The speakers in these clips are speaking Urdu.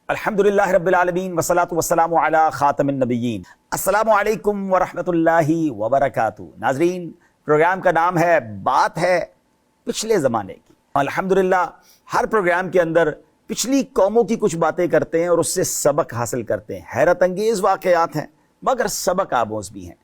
الحمدللہ رب العالمین والصلاۃ والسلام علی خاتم النبیین۔ السلام علیکم ورحمۃ اللہ وبرکاتہ۔ ناظرین، پروگرام کا نام ہے بات ہے پچھلے زمانے کی۔ الحمدللہ ہر پروگرام کے اندر پچھلی قوموں کی کچھ باتیں کرتے ہیں اور اس سے سبق حاصل کرتے ہیں۔ حیرت انگیز واقعات ہیں مگر سبق آموز بھی ہیں۔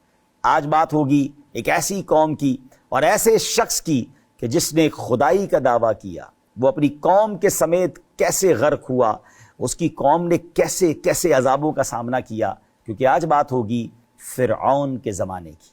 آج بات ہوگی ایک ایسی قوم کی اور ایسے شخص کی کہ جس نے خدائی کا دعویٰ کیا۔ وہ اپنی قوم کے سمیت کیسے غرق ہوا، اس کی قوم نے کیسے کیسے عذابوں کا سامنا کیا، کیونکہ آج بات ہوگی فرعون کے زمانے کی۔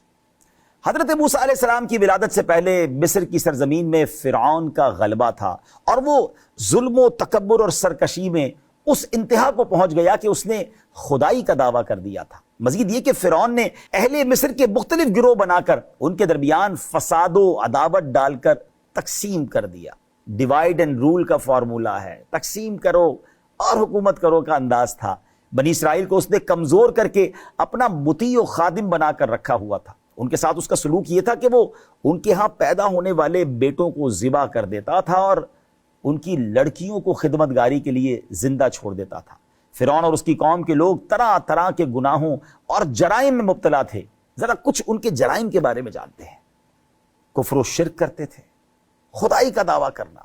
حضرت موسیٰ علیہ السلام کی ولادت سے پہلے مصر کی سرزمین میں فرعون کا غلبہ تھا اور وہ ظلم و تکبر اور سرکشی میں اس انتہا کو پہنچ گیا کہ اس نے خدائی کا دعویٰ کر دیا تھا۔ مزید یہ کہ فرعون نے اہل مصر کے مختلف گروہ بنا کر ان کے درمیان فساد و عداوت ڈال کر تقسیم کر دیا۔ ڈیوائیڈ اینڈ رول کا فارمولہ ہے، تقسیم کرو اور حکومت کرو کا انداز تھا۔ بنی اسرائیل کو اس نے کمزور کر کے اپنا مطیع و خادم بنا کر رکھا ہوا تھا۔ ان کے ساتھ اس کا سلوک یہ تھا کہ وہ ان کے ہاں پیدا ہونے والے بیٹوں کو ذبح کر دیتا تھا اور ان کی لڑکیوں کو خدمتگاری کے لیے زندہ چھوڑ دیتا تھا۔ فرعون اور اس کی قوم کے لوگ طرح طرح کے گناہوں اور جرائم میں مبتلا تھے۔ ذرا کچھ ان کے جرائم کے بارے میں جانتے ہیں۔ کفر و شرک کرتے تھے، خدائی کا دعویٰ کرنا،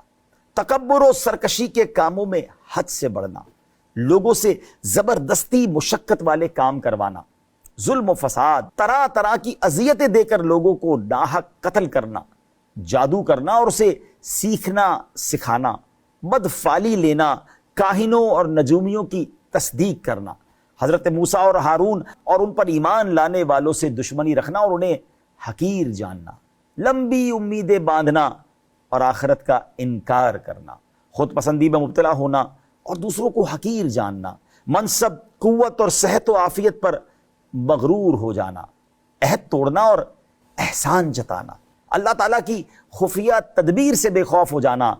تکبر و سرکشی کے کاموں میں حد سے بڑھنا، لوگوں سے زبردستی مشقت والے کام کروانا، ظلم و فساد، طرح طرح کی اذیتیں دے کر لوگوں کو ناحق قتل کرنا، جادو کرنا اور اسے سیکھنا سکھانا، بدفعلی لینا، کاہنوں اور نجومیوں کی تصدیق کرنا، حضرت موسیٰ اور ہارون اور ان پر ایمان لانے والوں سے دشمنی رکھنا اور انہیں حقیر جاننا، لمبی امیدیں باندھنا اور آخرت کا انکار کرنا، خود پسندی میں مبتلا ہونا اور دوسروں کو حقیر جاننا، منصب، قوت اور صحت و عافیت پر مغرور ہو جانا، عہد توڑنا اور احسان جتانا، اللہ تعالیٰ کی خفیہ تدبیر سے بے خوف ہو جانا،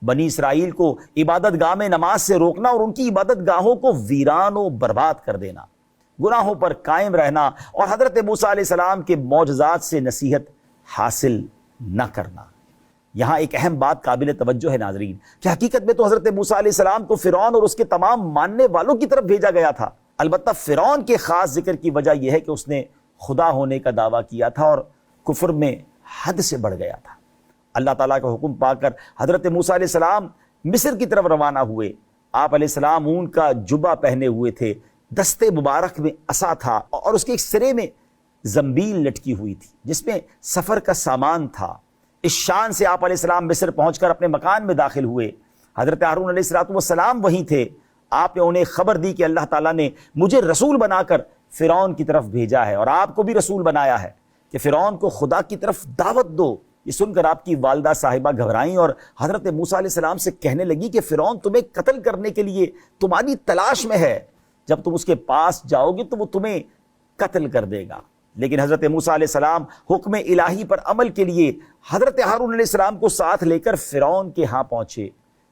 بنی اسرائیل کو عبادت گاہ میں نماز سے روکنا اور ان کی عبادت گاہوں کو ویران و برباد کر دینا، گناہوں پر قائم رہنا اور حضرت موسیٰ علیہ السلام کے معجزات سے نصیحت حاصل نہ کرنا۔ یہاں ایک اہم بات قابل توجہ ہے ناظرین کہ حقیقت میں تو حضرت موسیٰ علیہ السلام کو فرعون اور اس کے تمام ماننے والوں کی طرف بھیجا گیا تھا۔ البتہ فرعون کے خاص ذکر کی وجہ یہ ہے کہ اس نے خدا ہونے کا دعویٰ کیا تھا اور کفر میں حد سے بڑھ گیا تھا۔ اللہ تعالیٰ کا حکم پا کر حضرت موسیٰ علیہ السلام مصر کی طرف روانہ ہوئے۔ آپ علیہ السلام اون کا جبہ پہنے ہوئے تھے، دستے مبارک میں عصا تھا اور اس کے ایک سرے میں زنبیل لٹکی ہوئی تھی جس میں سفر کا سامان تھا۔ اس شان سے آپ علیہ السلام مصر پہنچ کر اپنے مکان میں داخل ہوئے۔ حضرت ہارون علیہ السلام وہیں تھے۔ آپ نے انہیں خبر دی کہ اللہ تعالیٰ نے مجھے رسول بنا کر فرعون کی طرف بھیجا ہے اور آپ کو بھی رسول بنایا ہے کہ فرعون کو خدا کی طرف دعوت دو۔ یہ سن کر آپ کی والدہ صاحبہ گھبرائیں اور حضرت موسیٰ علیہ السلام سے کہنے لگی کہ فرعون تمہیں قتل کرنے کے لیے تمہاری تلاش میں ہے، جب تم اس کے پاس جاؤ گے تو وہ تمہیں قتل کر دے گا۔ لیکن حضرت موسیٰ علیہ السلام حکم الہی پر عمل کے لیے حضرت ہارون علیہ السلام کو ساتھ لے کر فرعون کے ہاں پہنچے۔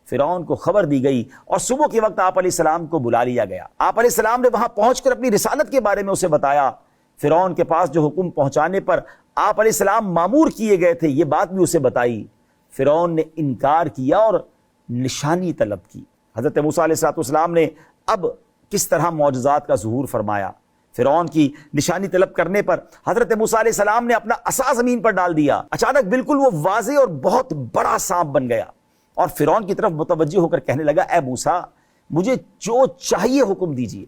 فرعون کو خبر دی گئی اور صبح کے وقت آپ علیہ السلام کو بلا لیا گیا۔ آپ علیہ السلام نے وہاں پہنچ کر اپنی رسالت کے بارے میں اسے بتایا۔ فرعون کے پاس جو حکم پہنچانے پر آپ علیہ السلام مامور کیے گئے تھے یہ بات بھی اسے بتائی۔ فرعون نے انکار کیا اور نشانی طلب کی۔ حضرت موسیٰ علیہ السلام نے اب کس طرح معجزات کا ظہور فرمایا۔ فرعون کی نشانی طلب کرنے پر حضرت موسیٰ علیہ السلام نے اپنا عصا زمین پر ڈال دیا۔ اچانک بالکل وہ واضح اور بہت بڑا سانپ بن گیا اور فرعون کی طرف متوجہ ہو کر کہنے لگا، اے موسیٰ مجھے جو چاہیے حکم دیجیے۔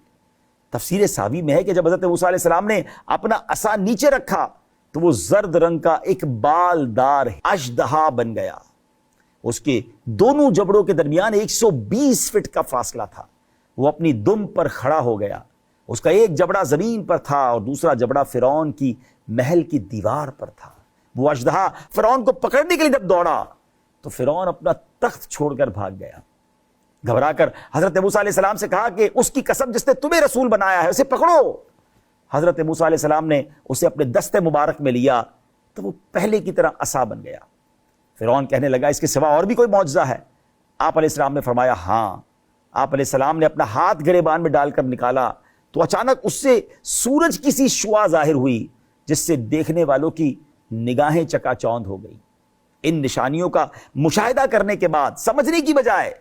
تفسیر ساوی میں ہے کہ جب حضرت موسیٰ علیہ السلام نے اپنا عصا نیچے رکھا تو وہ زرد رنگ کا ایک بالدار اژدہا بن گیا۔ اس کے دونوں جبڑوں کے درمیان 120 فٹ کا فاصلہ تھا۔ وہ اپنی دم پر کھڑا ہو گیا۔ اس کا ایک جبڑا زمین پر تھا اور دوسرا جبڑا فرعون کی محل کی دیوار پر تھا۔ وہ اژدہا فرعون کو پکڑنے کے لیے جب دوڑا تو فرعون اپنا تخت چھوڑ کر بھاگ گیا۔ گھبرا کر حضرت موسیٰ علیہ السلام سے کہا کہ اس کی قسم جس نے تمہیں رسول بنایا ہے اسے پکڑو۔ حضرت موسیٰ علیہ السلام نے اسے اپنے دستے مبارک میں لیا تو وہ پہلے کی طرح عصا بن گیا۔ فرعون کہنے لگا، اس کے سوا اور بھی کوئی معجزہ ہے؟ آپ علیہ السلام نے فرمایا، ہاں۔ آپ علیہ السلام نے اپنا ہاتھ گریبان میں ڈال کر نکالا تو اچانک اس سے سورج کی سی شعاع ظاہر ہوئی جس سے دیکھنے والوں کی نگاہیں چکا چوند ہو گئی۔ ان نشانیوں کا مشاہدہ کرنے کے بعد سمجھنے کی بجائے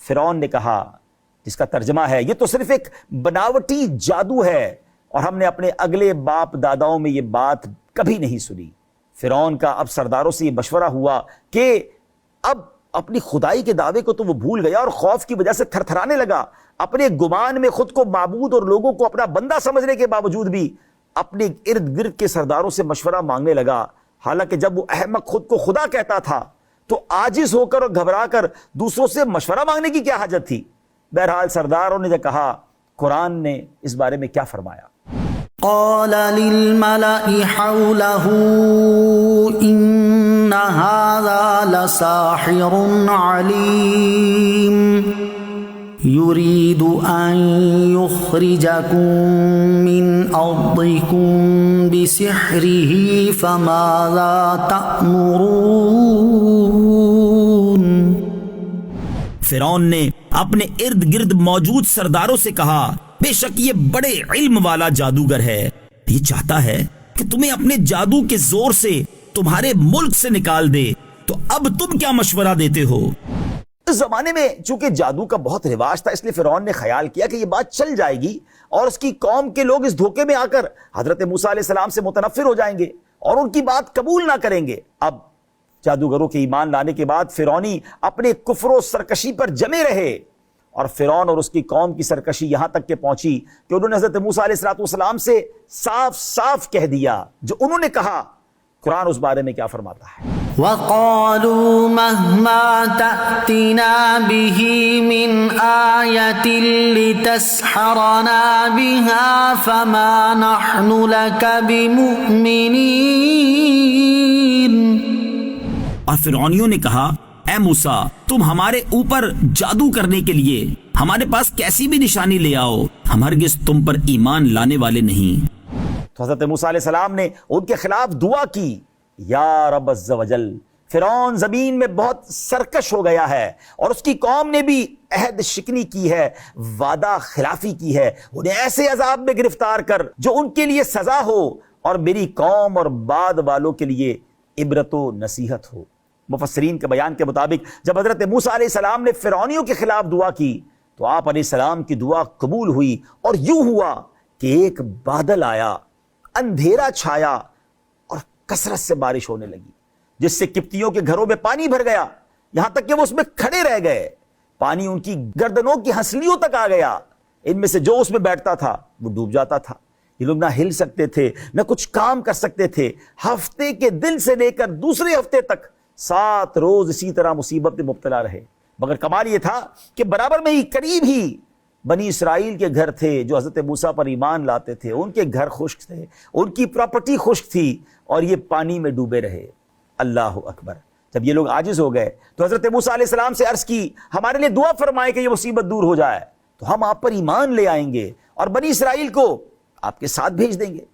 فرعون نے کہا جس کا ترجمہ ہے یہ تو صرف ایک بناوٹی جادو ہے اور ہم نے اپنے اگلے باپ داداؤں میں یہ بات کبھی نہیں سنی۔ فرعون کا اب سرداروں سے یہ مشورہ ہوا کہ اب اپنی خدائی کے دعوے کو تو وہ بھول گیا اور خوف کی وجہ سے تھر تھرانے لگا، اپنے گمان میں خود کو معبود اور لوگوں کو اپنا بندہ سمجھنے کے باوجود بھی اپنے ارد گرد کے سرداروں سے مشورہ مانگنے لگا، حالانکہ جب وہ احمق خود کو خدا کہتا تھا تو عاجز ہو کر اور گھبرا کر دوسروں سے مشورہ مانگنے کی کیا حاجت تھی؟ بہرحال سرداروں نے جو کہا، قرآن نے اس بارے میں کیا فرمایا؟ قال للملأ حوله إن هذا لساحر عليم يريد أن يخرجكم من أرضكم بسحره فماذا تأمرون۔ فرعون نے اپنے ارد گرد موجود سرداروں سے کہا، بے شک یہ بڑے علم والا جادوگر ہے، یہ چاہتا ہے کہ تمہیں اپنے جادو کے زور سے تمہارے ملک سے نکال دے، تو اب تم کیا مشورہ دیتے ہو؟ اس زمانے میں چونکہ جادو کا بہت رواج تھا، اس لیے فرعون نے خیال کیا کہ یہ بات چل جائے گی اور اس کی قوم کے لوگ اس دھوکے میں آ کر حضرت موسیٰ علیہ السلام سے متنفر ہو جائیں گے اور ان کی بات قبول نہ کریں گے۔ اب جادوگروں کے ایمان لانے کے بعد فرعونی اپنے کفر و سرکشی پر جمے رہے، اور فرعون اور اس کی قوم کی سرکشی یہاں تک کہ پہنچی کہ انہوں نے حضرت موسیٰ علیہ السلام سے صاف صاف کہہ دیا جو انہوں نے کہا۔ قرآن اس بارے میں کیا فرماتا ہے؟ وَقَالُوا مَهْمَا تَأْتِنَا بِهِ مِنْ آيَةٍ لِتَسْحَرَنَا بِهَا فَمَا نَحْنُ لَكَ بِمُؤْمِنِينَ۔ اور فرعونیوں نے کہا، اے موسیٰ تم ہمارے اوپر جادو کرنے کے لیے ہمارے پاس کیسی بھی نشانی لے آؤ، ہم ہرگز تم پر ایمان لانے والے نہیں۔ تو حضرت موسیٰ علیہ السلام نے ان کے خلاف دعا کی، یا رب عز و جل، فرعون زمین میں بہت سرکش ہو گیا ہے اور اس کی قوم نے بھی عہد شکنی کی ہے، وعدہ خلافی کی ہے، انہیں ایسے عذاب میں گرفتار کر جو ان کے لیے سزا ہو اور میری قوم اور بعد والوں کے لیے عبرت و نصیحت ہو۔ مفسرین کے بیان کے مطابق جب حضرت موسیٰ علیہ السلام نے فرعونیوں کے خلاف دعا کی تو آپ علیہ السلام کی دعا قبول ہوئی، اور یوں ہوا کہ ایک بادل آیا، اندھیرا چھایا اور کثرت سے بارش ہونے لگی، جس سے قبطیوں کے گھروں میں پانی بھر گیا، یہاں تک کہ وہ اس میں کھڑے رہ گئے، پانی ان کی گردنوں کی ہنسلیوں تک آ گیا، ان میں سے جو اس میں بیٹھتا تھا وہ ڈوب جاتا تھا۔ یہ لوگ نہ ہل سکتے تھے نہ کچھ کام کر سکتے تھے، ہفتے کے دن سے لے کر دوسرے ہفتے تک 7 روز اسی طرح مصیبت میں مبتلا رہے، مگر کمال یہ تھا کہ برابر میں ہی قریب ہی بنی اسرائیل کے گھر تھے جو حضرت موسیٰ پر ایمان لاتے تھے، ان کے گھر خشک تھے، ان کی پراپرٹی خشک تھی اور یہ پانی میں ڈوبے رہے۔ اللہ اکبر۔ جب یہ لوگ عاجز ہو گئے تو حضرت موسیٰ علیہ السلام سے عرض کی، ہمارے لیے دعا فرمائے کہ یہ مصیبت دور ہو جائے تو ہم آپ پر ایمان لے آئیں گے اور بنی اسرائیل کو آپ کے ساتھ بھیج دیں گے۔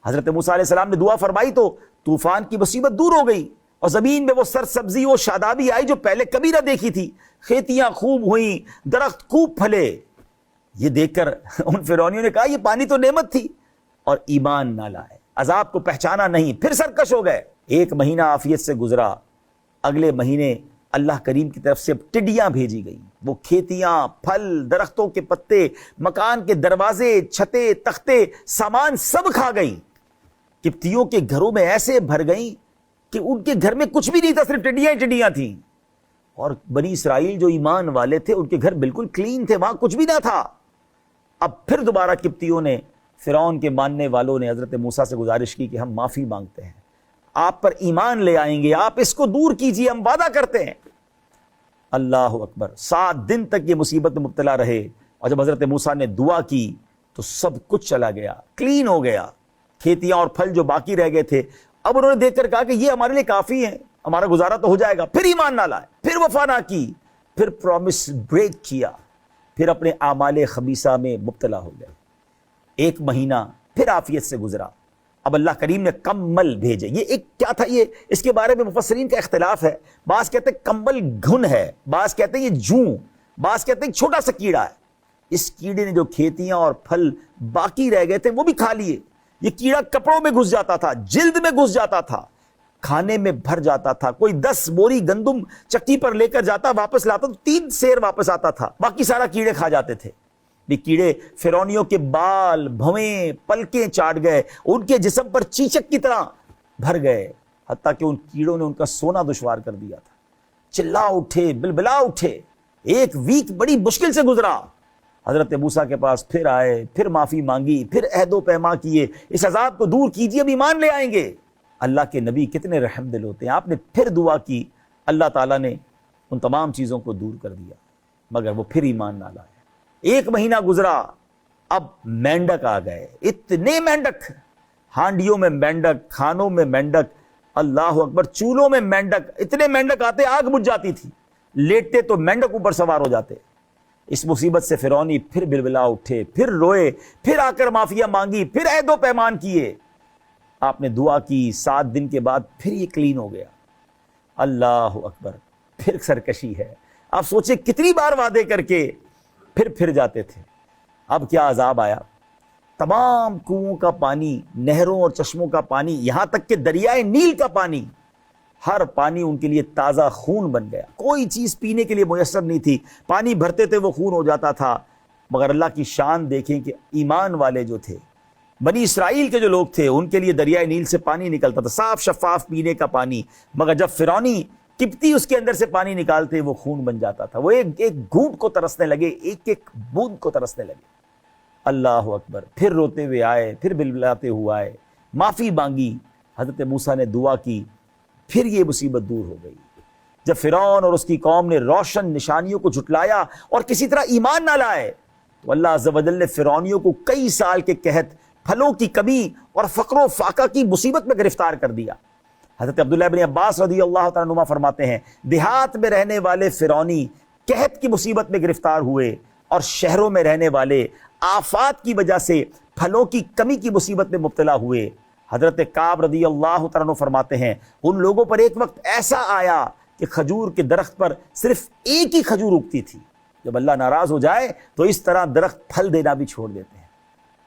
حضرت موسیٰ علیہ السلام نے دعا فرمائی تو طوفان کی مصیبت دور ہو گئی اور زمین میں وہ سرسبزی و شادابی آئی جو پہلے کبھی نہ دیکھی تھی، کھیتیاں خوب ہوئیں، درخت خوب پھلے۔ یہ دیکھ کر ان فرعونیوں نے کہا یہ پانی تو نعمت تھی، اور ایمان نہ لائے، عذاب کو پہچانا نہیں، پھر سرکش ہو گئے۔ 1 مہینہ عافیت سے گزرا، اگلے مہینے اللہ کریم کی طرف سے ٹڈیاں بھیجی گئیں، وہ کھیتیاں، پھل، درختوں کے پتے، مکان کے دروازے، چھتیں، تختے، سامان سب کھا گئیں، قبطیوں کے گھروں میں ایسے بھر گئیں کہ ان کے گھر میں کچھ بھی نہیں تھا، صرف ٹڈیاں ہی ٹڈیاں تھیں، اور بنی اسرائیل جو ایمان والے تھے ان کے گھر بالکل کلین تھے، وہاں کچھ بھی نہ تھا۔ اب پھر دوبارہ قبطیوں نے، فرعون کے ماننے والوں نے حضرت موسیٰ سے گزارش کی کہ ہم معافی مانگتے ہیں، آپ پر ایمان لے آئیں گے، آپ اس کو دور کیجئے، ہم وعدہ کرتے ہیں۔ اللہ اکبر۔ 7 دن تک یہ مصیبت میں مبتلا رہے، اور جب حضرت موسیٰ نے دعا کی تو سب کچھ چلا گیا، کلین ہو گیا، کھیتیاں اور پھل جو باقی رہ گئے تھے، اب انہوں نے دیکھ کر کہا کہ یہ ہمارے لیے کافی ہے، ہمارا گزارا تو ہو جائے گا۔ پھر ایمان نہ لائے، پھر وفا نہ کی، پھر پرومس بریک کیا، پھر اپنے اعمال خبیثہ میں مبتلا ہو گئے۔ 1 مہینہ پھر عافیت سے گزرا، اب اللہ کریم نے کمبل بھیجے۔ یہ ایک کیا تھا، یہ اس کے بارے میں مفسرین کا اختلاف ہے، بعض کہتے ہیں کمبل گھن ہے، بعض کہتے ہیں یہ جوں، بعض کہتے ہیں چھوٹا سا کیڑا ہے۔ اس کیڑے نے جو کھیتیاں اور پھل باقی رہ گئے تھے وہ بھی کھا لیے۔ یہ کیڑا کپڑوں میں گھس جاتا تھا، جلد میں گھس جاتا تھا، کھانے میں بھر جاتا تھا. کوئی 10 بوری گندم چکی پر لے کر جاتا, واپس لاتا تو 3 سیر واپس آتا تھا, باقی سارا کیڑے کھا جاتے تھے. یہ کیڑے فرعونیوں کے بال, بھویں, پلکیں چاٹ گئے, ان کے جسم پر چیچک کی طرح بھر گئے, حتیٰ کہ ان کیڑوں نے ان کا سونا دشوار کر دیا تھا. چلا اٹھے, بلبلا اٹھے, ایک ویک بڑی مشکل سے گزرا. حضرت موسیٰ کے پاس پھر آئے, پھر معافی مانگی, پھر عہد و پیما کیے, اس عذاب کو دور کیجیے, اب ایمان لے آئیں گے. اللہ کے نبی کتنے رحم دل ہوتے ہیں. آپ نے پھر دعا کی, اللہ تعالیٰ نے ان تمام چیزوں کو دور کر دیا, مگر وہ پھر ایمان نہ لائے. 1 مہینہ گزرا, اب مینڈک آ گئے, اتنے مینڈک, ہانڈیوں میں مینڈک, کھانوں میں مینڈک, اللہ اکبر, چولوں میں مینڈک, اتنے مینڈک آتے آگ بجھ جاتی تھی, لیٹتے تو مینڈک اوپر سوار ہو جاتے. اس مصیبت سے فرعونی پھر بلبلا اٹھے, پھر روئے, پھر آ کر معافیاں مانگی, پھر عہد و پیمان کیے. آپ نے دعا کی, 7 دن کے بعد پھر یہ کلین ہو گیا. اللہ اکبر, پھر سرکشی ہے. آپ سوچیں کتنی بار وعدے کر کے پھر جاتے تھے. اب کیا عذاب آیا, تمام کنوؤں کا پانی, نہروں اور چشموں کا پانی, یہاں تک کہ دریائے نیل کا پانی, ہر پانی ان کے لیے تازہ خون بن گیا. کوئی چیز پینے کے لیے میسر نہیں تھی, پانی بھرتے تھے وہ خون ہو جاتا تھا. مگر اللہ کی شان دیکھیں کہ ایمان والے جو تھے, بنی اسرائیل کے جو لوگ تھے, ان کے لیے دریائے نیل سے پانی نکلتا تھا, صاف شفاف پینے کا پانی. مگر جب فرعونی کبتی اس کے اندر سے پانی نکالتے وہ خون بن جاتا تھا. وہ ایک ایک گھونٹ کو ترسنے لگے, ایک ایک بوند کو ترسنے لگے. اللہ اکبر, پھر روتے ہوئے آئے, پھر بلبلاتے ہوئے آئے, معافی مانگی. حضرت موسیٰ نے دعا کی, پھر یہ مصیبت دور ہو گئی. جب فرعون اور اس کی قوم نے روشن نشانیوں کو جھٹلایا اور کسی طرح ایمان نہ لائے, تو اللہ عز و جل نے فرعونیوں کو کئی سال کے قحط, پھلوں کی کمی اور فقر و فاقہ کی مصیبت میں گرفتار کر دیا. حضرت عبداللہ بن عباس رضی اللہ تعالیٰ عنہما فرماتے ہیں, دیہات میں رہنے والے فرعونی قحط کی مصیبت میں گرفتار ہوئے, اور شہروں میں رہنے والے آفات کی وجہ سے پھلوں کی کمی کی مصیبت میں مبتلا ہوئے. حضرت کعب رضی اللہ تعالیٰ عنہ فرماتے ہیں, ان لوگوں پر ایک وقت ایسا آیا کہ کھجور کے درخت پر صرف ایک ہی کھجور اگتی تھی. جب اللہ ناراض ہو جائے تو اس طرح درخت پھل دینا بھی چھوڑ دیتے ہیں.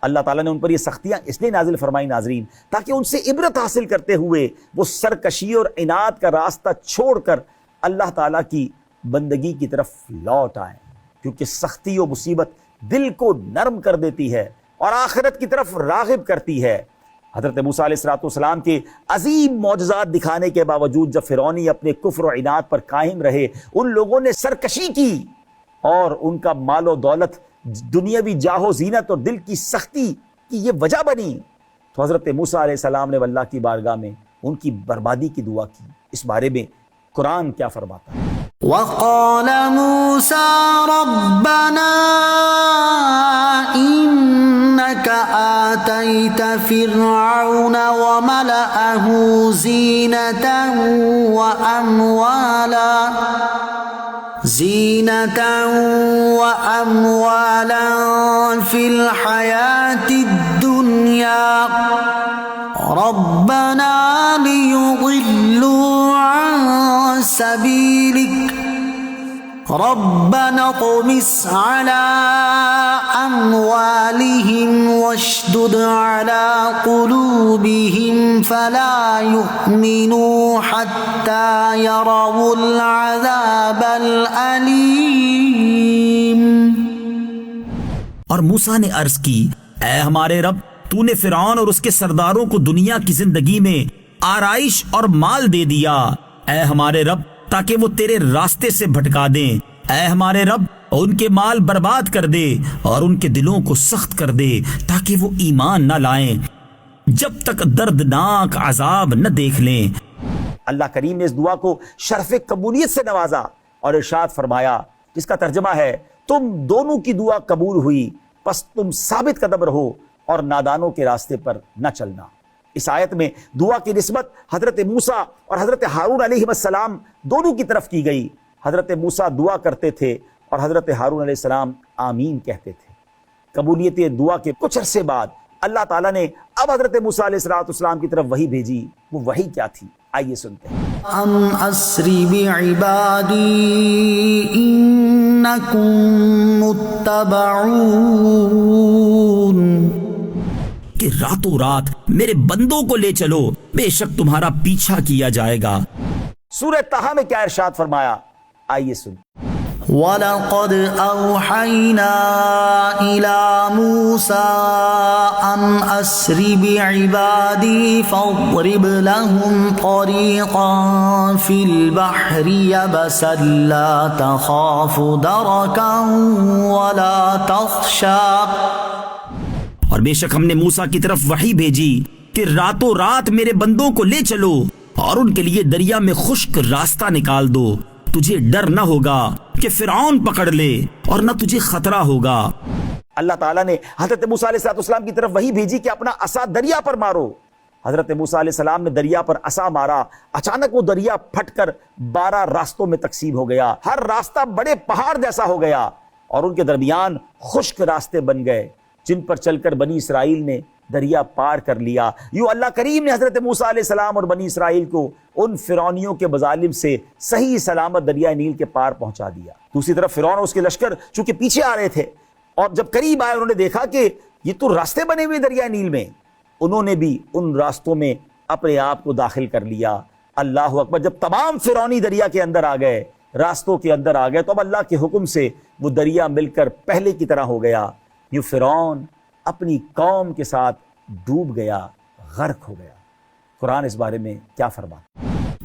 اللہ تعالیٰ نے ان پر یہ سختیاں اس لیے نازل فرمائی ناظرین, تاکہ ان سے عبرت حاصل کرتے ہوئے وہ سرکشی اور عناد کا راستہ چھوڑ کر اللہ تعالیٰ کی بندگی کی طرف لوٹ آئیں. کیونکہ سختی و مصیبت دل کو نرم کر دیتی ہے اور آخرت کی طرف راغب کرتی ہے. حضرت موسیٰ علیہ السلام کے عظیم معجزات دکھانے کے باوجود جب فرعونی اپنے کفر و عناد پر قائم رہے, ان لوگوں نے سرکشی کی, اور ان کا مال و دولت, دنیاوی جاہ و زینت اور دل کی سختی کی یہ وجہ بنی, تو حضرت موسیٰ علیہ السلام نے اللہ کی بارگاہ میں ان کی بربادی کی دعا کی. اس بارے میں قرآن کیا فرماتا ہے؟ وقال موسى ربنا إنك آتيت فرعون وملأه زينة وأموالا في الحياة الدنيا ربنا ليضلوا عن سبيلك ربنا اطمس على أموالهم واشدد على قلوبهم فلا يؤمنوا حتى يروا العذاب الأليم. اور موسیٰ نے عرض کی, اے ہمارے رب, تو نے فرعون اور اس کے سرداروں کو دنیا کی زندگی میں آرائش اور مال دے دیا, اے ہمارے رب, تاکہ وہ تیرے راستے سے بھٹکا دیں. اے ہمارے رب, ان کے مال برباد کر دے اور ان کے دلوں کو سخت کر دے تاکہ وہ ایمان نہ لائیں جب تک دردناک عذاب نہ دیکھ لیں. اللہ کریم نے اس دعا کو شرف قبولیت سے نوازا اور ارشاد فرمایا, جس کا ترجمہ ہے, تم دونوں کی دعا قبول ہوئی, پس تم ثابت قدم رہو اور نادانوں کے راستے پر نہ چلنا. اس آیت میں دعا کی نسبت حضرت موسیٰ اور حضرت ہارون علیہ السلام دونوں کی طرف کی گئی. حضرت موسیٰ دعا کرتے تھے اور حضرت ہارون علیہ السلام آمین کہتے تھے. قبولیت دعا کے کچھ عرصے بعد اللہ تعالیٰ نے اب حضرت موسیٰ علیہ السلام کی طرف وحی بھیجی. وہ وحی کیا تھی, آئیے سنتے ہیں. ان اسری بعبادی انکم متبعون, کہ راتوں رات میرے بندوں کو لے چلو، بے شک تمہارا پیچھا کیا جائے گا۔ سورہ طٰہٰ میں کیا ارشاد فرمایا، آئیے سن۔ وَلَقَدْ أَوْحَيْنَا إِلَى مُوسَىٰ أَنْ أَسْرِ بِعِبَادِي فَاضْرِبْ لَهُمْ طَرِيقًا فِي الْبَحْرِ يَبَسًا لَا تَخَافُ دَرَكًا وَلَا تَخْشَىٰ۔ اور بے شک ہم نے موسیٰ کی طرف وحی بھیجی کہ راتوں رات میرے بندوں کو لے چلو اور ان کے لیے دریا میں خشک راستہ نکال دو، تجھے ڈر نہ ہوگا کہ فرعون پکڑ لے اور نہ تجھے خطرہ ہوگا۔ اللہ تعالیٰ نے حضرت موسیٰ علیہ السلام کی طرف وہی بھیجی کہ اپنا عصا دریا پر مارو۔ حضرت موسیٰ علیہ السلام نے دریا پر عصا مارا، اچانک وہ دریا پھٹ کر 12 راستوں میں تقسیم ہو گیا، ہر راستہ بڑے پہاڑ جیسا ہو گیا اور ان کے درمیان خشک راستے بن گئے جن پر چل کر بنی اسرائیل نے دریا پار کر لیا۔ یوں اللہ کریم نے حضرت موسیٰ علیہ السلام اور بنی اسرائیل کو ان فرعونیوں کے مظالم سے صحیح سلامت دریائے نیل کے پار پہنچا دیا۔ دوسری طرف فرعون اور اس کے لشکر چونکہ پیچھے آ رہے تھے اور جب قریب آئے انہوں نے دیکھا کہ یہ تو راستے بنے ہوئے دریائے نیل میں، انہوں نے بھی ان راستوں میں اپنے آپ کو داخل کر لیا۔ اللہ اکبر! جب تمام فرعونی دریا کے اندر آ گئے، راستوں کے اندر آ گئے، تو اب اللہ کے حکم سے وہ دریا مل کر پہلے کی طرح ہو گیا۔ یوں فرعون اپنی قوم کے ساتھ ڈوب گیا، غرق ہو گیا۔ قرآن اس بارے میں کیا فرماتا ہے؟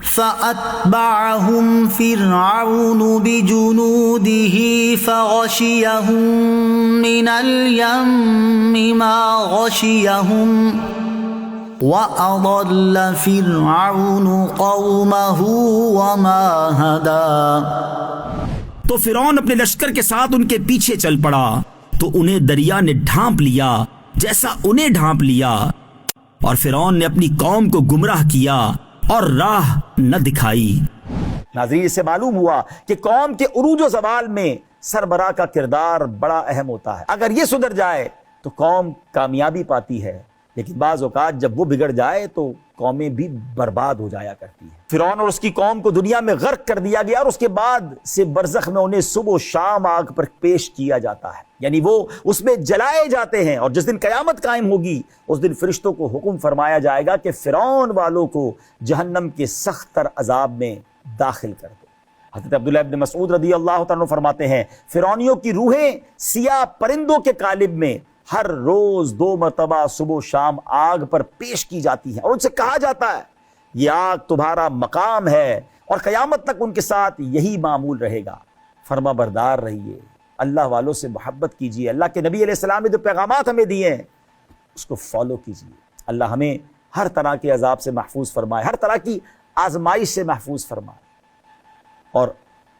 فَأَتْبَعَهُمْ فِرْعَوْنُ بِجُنُودِهِ فَغَشِيَهُم مِّنَ الْيَمِّ مَا غَشِيَهُمْ وَأَضَلَّ فِرْعَوْنُ قَوْمَهُ وَمَا هَدَىٰ۔ تو فرعون اپنے لشکر کے ساتھ ان کے پیچھے چل پڑا تو انہیں دریا نے ڈھانپ لیا جیسا انہیں ڈھانپ لیا، اور فرعون نے اپنی قوم کو گمراہ کیا اور راہ نہ دکھائی۔ ناظرین، اس سے معلوم ہوا کہ قوم کے عروج و زوال میں سربراہ کا کردار بڑا اہم ہوتا ہے۔ اگر یہ سدھر جائے تو قوم کامیابی پاتی ہے، لیکن بعض اوقات جب وہ بگڑ جائے تو قومیں بھی برباد ہو جایا کرتی ہیں۔ فرعون اور اس کی قوم کو دنیا میں غرق کر دیا گیا اور اس کے بعد سے برزخ میں انہیں صبح و شام آگ پر پیش کیا جاتا ہے، یعنی وہ اس میں جلائے جاتے ہیں، اور جس دن قیامت قائم ہوگی اس دن فرشتوں کو حکم فرمایا جائے گا کہ فرعون والوں کو جہنم کے سخت تر عذاب میں داخل کر دو۔ حضرت عبداللہ ابن مسعود رضی اللہ تعالیٰ عنہ فرماتے ہیں، فرعونیوں کی روحیں سیاہ پرندوں کے قالب میں ہر روز 2 مرتبہ صبح و شام آگ پر پیش کی جاتی ہیں، اور ان سے کہا جاتا ہے یہ آگ تمہارا مقام ہے اور قیامت تک ان کے ساتھ یہی معمول رہے گا، فرما بردار رہیے، اللہ والوں سے محبت کیجیے، اللہ کے نبی علیہ السلام نے جو پیغامات ہمیں دیے ہیں اس کو فالو کیجیے۔ اللہ ہمیں ہر طرح کے عذاب سے محفوظ فرمائے، ہر طرح کی آزمائش سے محفوظ فرمائے، اور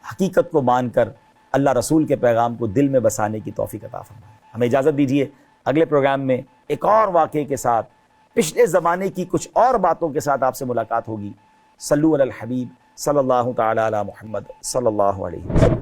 حقیقت کو مان کر اللہ رسول کے پیغام کو دل میں بسانے کی توفیق عطا فرمائے۔ ہمیں اجازت دیجیے، اگلے پروگرام میں ایک اور واقعے کے ساتھ، پچھلے زمانے کی کچھ اور باتوں کے ساتھ آپ سے ملاقات ہوگی۔ صلو علی الحبیب صلی اللہ تعالی علی محمد صلی اللہ علیہ وسلم۔